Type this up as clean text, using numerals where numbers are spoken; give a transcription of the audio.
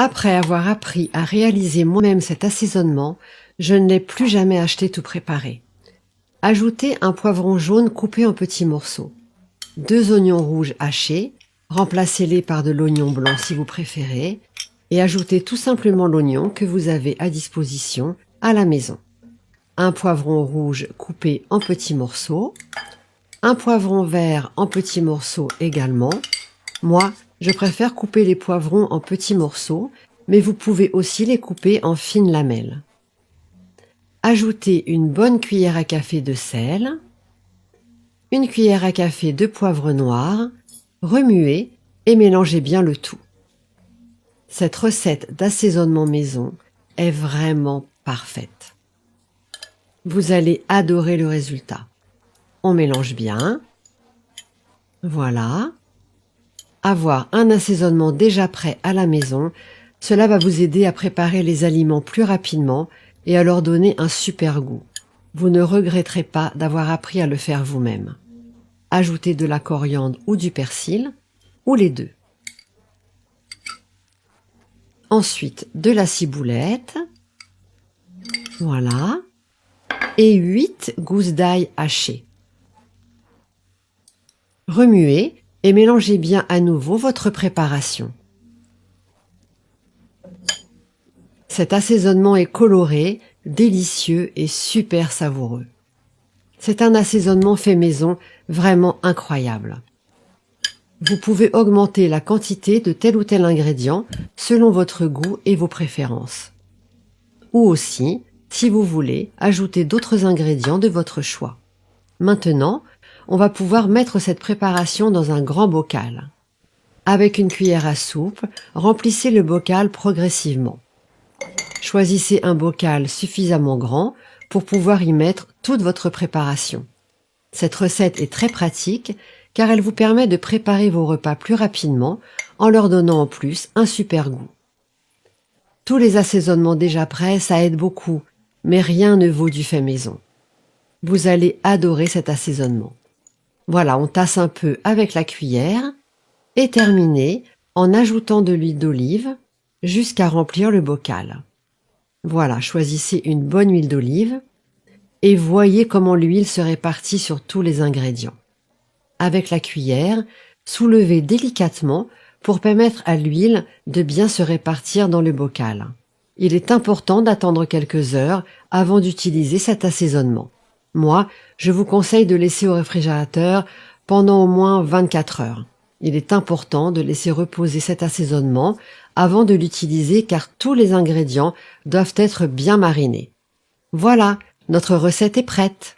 Après avoir appris à réaliser moi-même cet assaisonnement, je ne l'ai plus jamais acheté tout préparé. Ajoutez un poivron jaune coupé en petits morceaux, 2 oignons rouges hachés, remplacez-les par de l'oignon blanc si vous préférez, et ajoutez tout simplement l'oignon que vous avez à disposition à la maison. Un poivron rouge coupé en petits morceaux, un poivron vert en petits morceaux également. Moi, je préfère couper les poivrons en petits morceaux, mais vous pouvez aussi les couper en fines lamelles. Ajoutez une bonne cuillère à café de sel, une cuillère à café de poivre noir, remuez et mélangez bien le tout. Cette recette d'assaisonnement maison est vraiment parfaite. Vous allez adorer le résultat. On mélange bien. Voilà. Avoir un assaisonnement déjà prêt à la maison, cela va vous aider à préparer les aliments plus rapidement et à leur donner un super goût. Vous ne regretterez pas d'avoir appris à le faire vous-même. Ajoutez de la coriandre ou du persil, ou les deux. Ensuite, de la ciboulette. Voilà. Et 8 gousses d'ail hachées. Remuez et mélangez bien à nouveau votre préparation. Cet assaisonnement est coloré, délicieux et super savoureux. C'est un assaisonnement fait maison vraiment incroyable. Vous pouvez augmenter la quantité de tel ou tel ingrédient selon votre goût et vos préférences. Ou aussi, si vous voulez, ajouter d'autres ingrédients de votre choix. Maintenant, on va pouvoir mettre cette préparation dans un grand bocal. Avec une cuillère à soupe, remplissez le bocal progressivement. Choisissez un bocal suffisamment grand pour pouvoir y mettre toute votre préparation. Cette recette est très pratique car elle vous permet de préparer vos repas plus rapidement en leur donnant en plus un super goût. Tous les assaisonnements déjà prêts, ça aide beaucoup, mais rien ne vaut du fait maison. Vous allez adorer cet assaisonnement. Voilà, on tasse un peu avec la cuillère et terminez en ajoutant de l'huile d'olive jusqu'à remplir le bocal. Voilà, choisissez une bonne huile d'olive et voyez comment l'huile se répartit sur tous les ingrédients. Avec la cuillère, soulevez délicatement pour permettre à l'huile de bien se répartir dans le bocal. Il est important d'attendre quelques heures avant d'utiliser cet assaisonnement. Moi, je vous conseille de laisser au réfrigérateur pendant au moins 24 heures. Il est important de laisser reposer cet assaisonnement avant de l'utiliser car tous les ingrédients doivent être bien marinés. Voilà, notre recette est prête.